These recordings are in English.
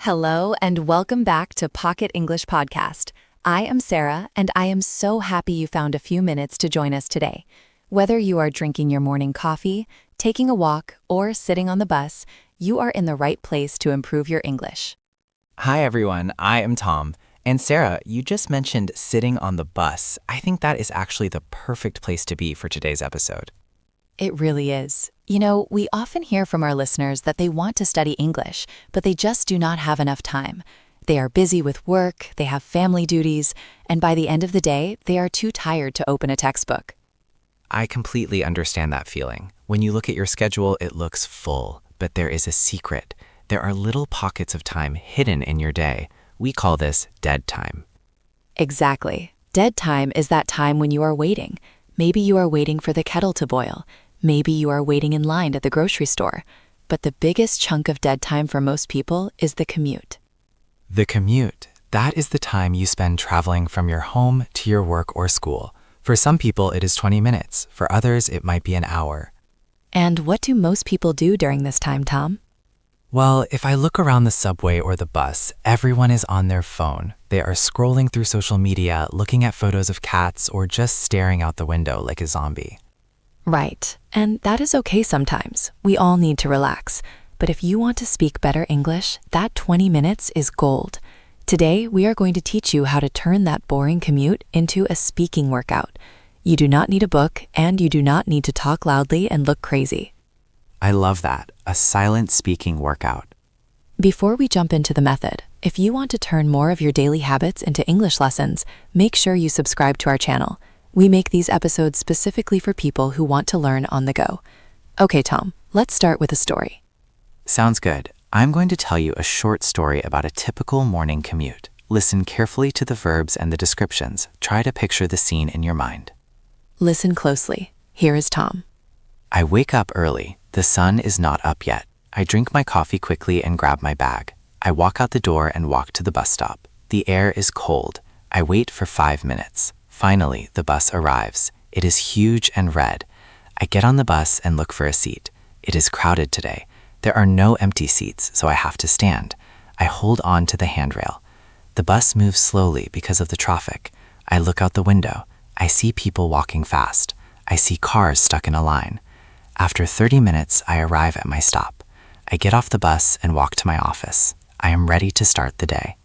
Hello, and welcome back to Pocket English Podcast. I am Sarah, and I am so happy you found a few minutes to join us today. Whether you are drinking your morning coffee, taking a walk, or sitting on the bus, you are in the right place to improve your English. Hi everyone, I am Tom. And Sarah, you just mentioned sitting on the bus. I think that is actually the perfect place to be for today's episode. It really is. You know, we often hear from our listeners that they want to study English, but they just do not have enough time. They are busy with work, they have family duties, and by the end of the day, they are too tired to open a textbook. I completely understand that feeling. When you look at your schedule, it looks full, but there is a secret. There are little pockets of time hidden in your day. We call this dead time. Exactly. Dead time is that time when you are waiting. Maybe you are waiting for the kettle to boil. Maybe you are waiting in line at the grocery store. But the biggest chunk of dead time for most people is the commute. The commute, that is the time you spend traveling from your home to your work or school. For some people, it is 20 minutes. For others, it might be an hour. And what do most people do during this time, Tom? Well, if I look around the subway or the bus, everyone is on their phone. They are scrolling through social media, looking at photos of cats, or just staring out the window like a zombie. Right. And that is okay sometimes. We all need to relax. But if you want to speak better English, that 20 minutes is gold. Today, we are going to teach you how to turn that boring commute into a speaking workout. You do not need a book, and you do not need to talk loudly and look crazy. I love that, a silent speaking workout. Before we jump into the method, if you want to turn more of your daily habits into English lessons, make sure you subscribe to our channel. We make these episodes specifically for people who want to learn on the go. Okay, Tom, let's start with a story. Sounds good. I'm going to tell you a short story about a typical morning commute. Listen carefully to the verbs and the descriptions. Try to picture the scene in your mind. Listen closely. Here is Tom. I wake up early. The sun is not up yet. I drink my coffee quickly and grab my bag. I walk out the door and walk to the bus stop. The air is cold. I wait for 5 minutes. Finally, the bus arrives. It is huge and red. I get on the bus and look for a seat. It is crowded today. There are no empty seats, so I have to stand. I hold on to the handrail. The bus moves slowly because of the traffic. I look out the window. I see people walking fast. I see cars stuck in a line. After 30 minutes, I arrive at my stop. I get off the bus and walk to my office. I am ready to start the day.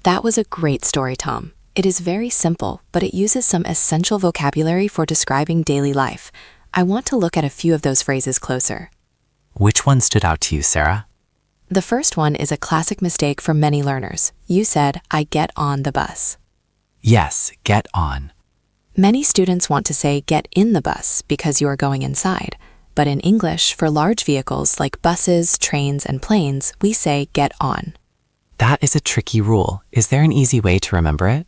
That was a great story, Tom. It is very simple, but it uses some essential vocabulary for describing daily life. I want to look at a few of those phrases closer. Which one stood out to you, Sarah? The first one is a classic mistake for many learners. You said, I get on the bus. Yes, get on. Many students want to say get in the bus because you are going inside. But in English, for large vehicles like buses, trains, and planes, we say get on. That is a tricky rule. Is there an easy way to remember it?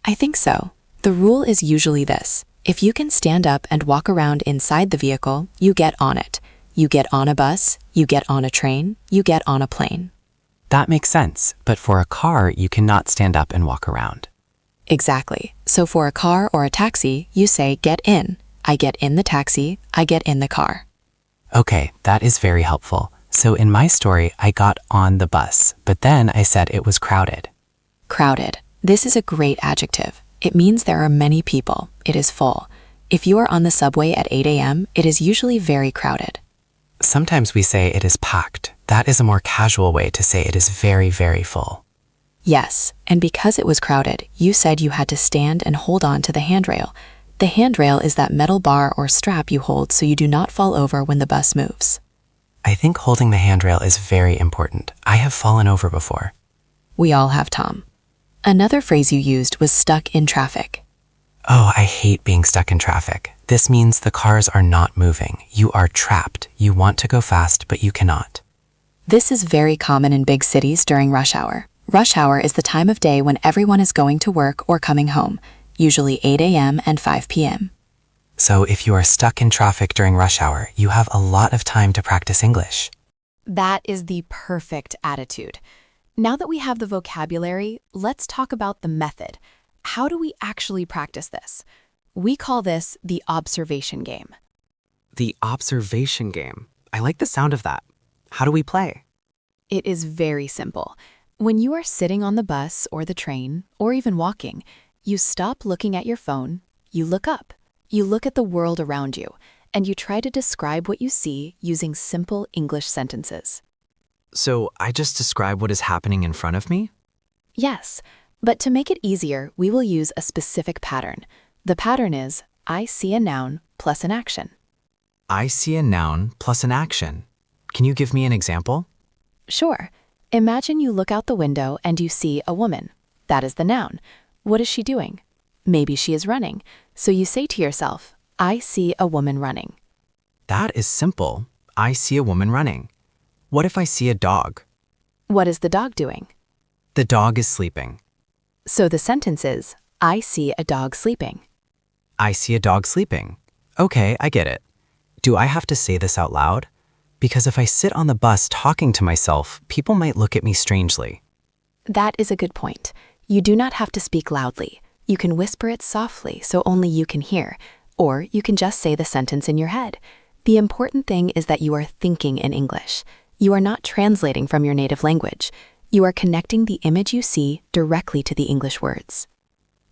I think so. The rule is usually this. If you can stand up and walk around inside the vehicle, you get on it. You get on a bus, you get on a train, you get on a plane. That makes sense, but for a car, you cannot stand up and walk around. Exactly. So for a car or a taxi, you say get in. I get in the taxi, I get in the car. Okay, that is very helpful. So in my story, I got on the bus, but then I said it was crowded. Crowded. This is a great adjective. It means there are many people. It is full. If you are on the subway at 8 a.m., it is usually very crowded. Sometimes we say it is packed. That is a more casual way to say it is very, very full. Yes, and because it was crowded, you said you had to stand and hold on to the handrail. The handrail is that metal bar or strap you hold so you do not fall over when the bus moves. I think holding the handrail is very important. I have fallen over before. We all have, Tom. Another phrase you used was stuck in traffic. Oh, I hate being stuck in traffic. This means the cars are not moving. You are trapped. You want to go fast, but you cannot. This is very common in big cities during rush hour. Rush hour is the time of day when everyone is going to work or coming home, usually 8 a.m. and 5 p.m. So if you are stuck in traffic during rush hour, you have a lot of time to practice English. That is the perfect attitude. Now that we have the vocabulary, let's talk about the method. How do we actually practice this? We call this the observation game. The observation game. I like the sound of that. How do we play? It is very simple. When you are sitting on the bus or the train, or even walking, you stop looking at your phone, you look up, you look at the world around you, and you try to describe what you see using simple English sentences. So I just describe what is happening in front of me? Yes, but to make it easier, we will use a specific pattern. The pattern is, I see a noun plus an action. I see a noun plus an action. Can you give me an example? Sure. Imagine you look out the window and you see a woman. That is the noun. What is she doing? Maybe she is running. So you say to yourself, I see a woman running. That is simple. I see a woman running. What if I see a dog? What is the dog doing? The dog is sleeping. So the sentence is, I see a dog sleeping. I see a dog sleeping. Okay, I get it. Do I have to say this out loud? Because if I sit on the bus talking to myself, people might look at me strangely. That is a good point. You do not have to speak loudly. You can whisper it softly so only you can hear, or you can just say the sentence in your head. The important thing is that you are thinking in English. You are not translating from your native language. You are connecting the image you see directly to the English words.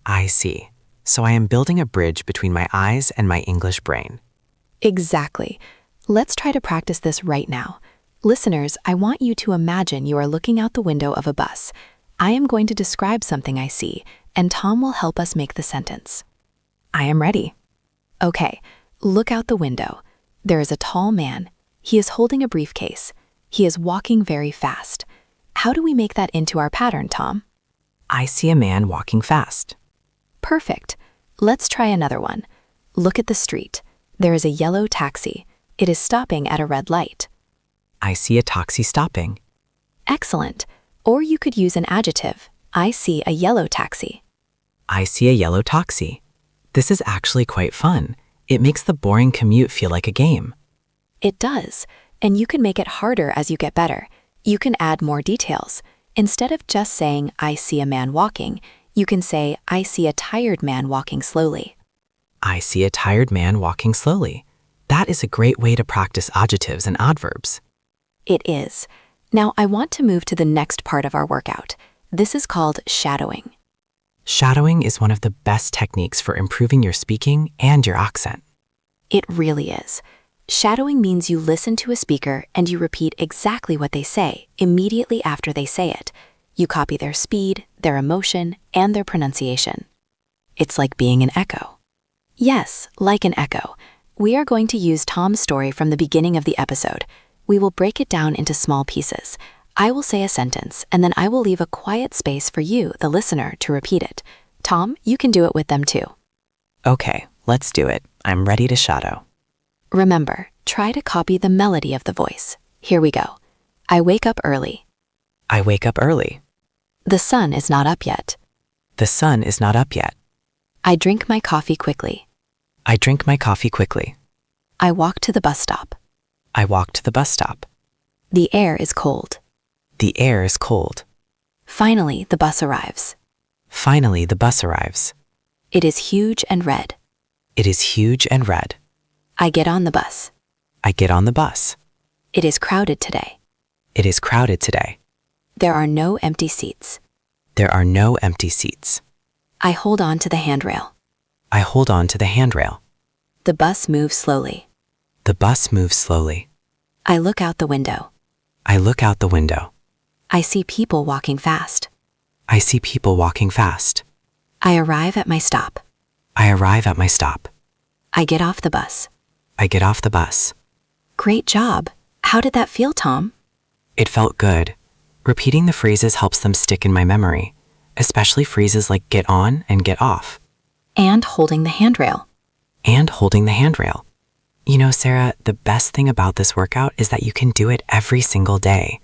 I see. So I am building a bridge between my eyes and my English brain. Exactly. Let's try to practice this right now. Listeners, I want you to imagine you are looking out the window of a bus. I am going to describe something I see, and Tom will help us make the sentence. I am ready. Okay, look out the window. There is a tall man. He is holding a briefcase. He is walking very fast. How do we make that into our pattern, Tom? I see a man walking fast. Perfect. Let's try another one. Look at the street. There is a yellow taxi. It is stopping at a red light. I see a taxi stopping. Excellent. Or you could use an adjective. I see a yellow taxi. I see a yellow taxi. This is actually quite fun. It makes the boring commute feel like a game. It does. And you can make it harder as you get better. You can add more details. Instead of just saying, I see a man walking, you can say, I see a tired man walking slowly. I see a tired man walking slowly. That is a great way to practice adjectives and adverbs. It is. Now I want to move to the next part of our workout. This is called shadowing. Shadowing is one of the best techniques for improving your speaking and your accent. It really is. Shadowing means you listen to a speaker and you repeat exactly what they say immediately after they say it. You copy their speed, their emotion, and their pronunciation. It's like being an echo. Yes, like an echo. We are going to use Tom's story from the beginning of the episode. We will break it down into small pieces. I will say a sentence, and then I will leave a quiet space for you, the listener, to repeat it. Tom, you can do it with them too. Okay, let's do it. I'm ready to shadow. Remember, try to copy the melody of the voice. Here we go. I wake up early. I wake up early. The sun is not up yet. The sun is not up yet. I drink my coffee quickly. I drink my coffee quickly. I walk to the bus stop. I walk to the bus stop. The air is cold. The air is cold. Finally, the bus arrives. Finally, the bus arrives. It is huge and red. It is huge and red. I get on the bus. I get on the bus. It is crowded today. It is crowded today. There are no empty seats. There are no empty seats. I hold on to the handrail. I hold on to the handrail. The bus moves slowly. The bus moves slowly. I look out the window. I look out the window. I see people walking fast. I see people walking fast. I arrive at my stop. I arrive at my stop. I get off the bus. I get off the bus. Great job. How did that feel, Tom? It felt good. Repeating the phrases helps them stick in my memory, especially phrases like get on and get off. And holding the handrail. And holding the handrail. You know, Sarah, the best thing about this workout is that you can do it every single day.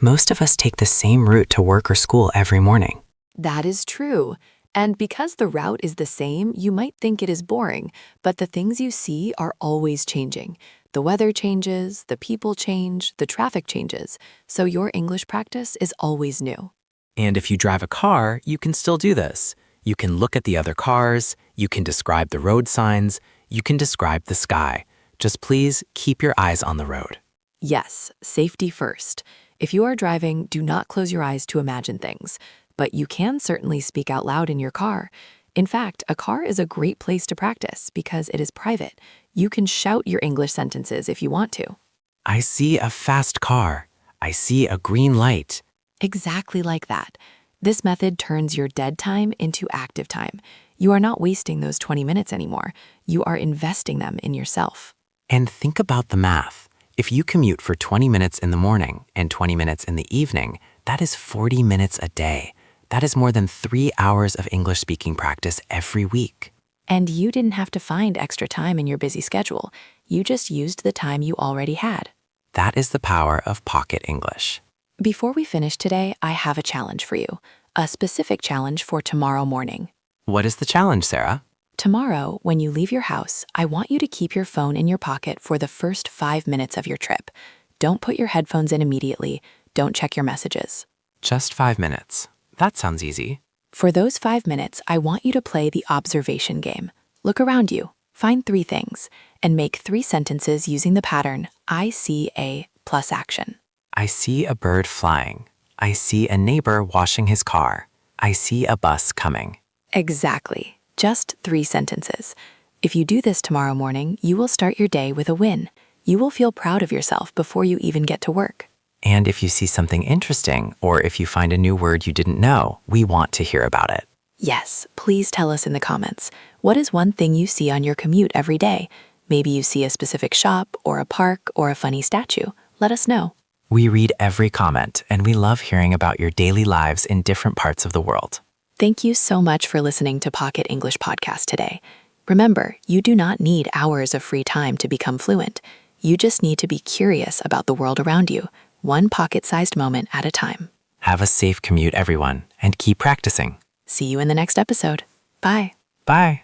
Most of us take the same route to work or school every morning. That is true. And because the route is the same, you might think it is boring, but the things you see are always changing. The weather changes, the people change, the traffic changes, so your English practice is always new. And if you drive a car, you can still do this. You can look at the other cars, you can describe the road signs, you can describe the sky. Just please keep your eyes on the road. Yes, safety first. If you are driving, do not close your eyes to imagine things, but you can certainly speak out loud in your car. In fact, a car is a great place to practice because it is private. You can shout your English sentences if you want to. I see a fast car. I see a green light. Exactly like that. This method turns your dead time into active time. You are not wasting those 20 minutes anymore. You are investing them in yourself. And think about the math. If you commute for 20 minutes in the morning and 20 minutes in the evening, that is 40 minutes a day. That is more than 3 hours of English speaking practice every week. And you didn't have to find extra time in your busy schedule. You just used the time you already had. That is the power of Pocket English. Before we finish today, I have a challenge for you, a specific challenge for tomorrow morning. What is the challenge, Sarah? Tomorrow, when you leave your house, I want you to keep your phone in your pocket for the first 5 minutes of your trip. Don't put your headphones in immediately. Don't check your messages. Just 5 minutes. That sounds easy. For those 5 minutes, I want you to play the observation game. Look around you, find 3 things, and make 3 sentences using the pattern I see a plus action. I see a bird flying. I see a neighbor washing his car. I see a bus coming. Exactly. Just 3 sentences. If you do this tomorrow morning, you will start your day with a win. You will feel proud of yourself before you even get to work. And if you see something interesting, or if you find a new word you didn't know, we want to hear about it. Yes, please tell us in the comments. What is one thing you see on your commute every day? Maybe you see a specific shop, or a park, or a funny statue. Let us know. We read every comment, and we love hearing about your daily lives in different parts of the world. Thank you so much for listening to Pocket English Podcast today. Remember, you do not need hours of free time to become fluent. You just need to be curious about the world around you, one pocket-sized moment at a time. Have a safe commute, everyone, and keep practicing. See you in the next episode. Bye. Bye.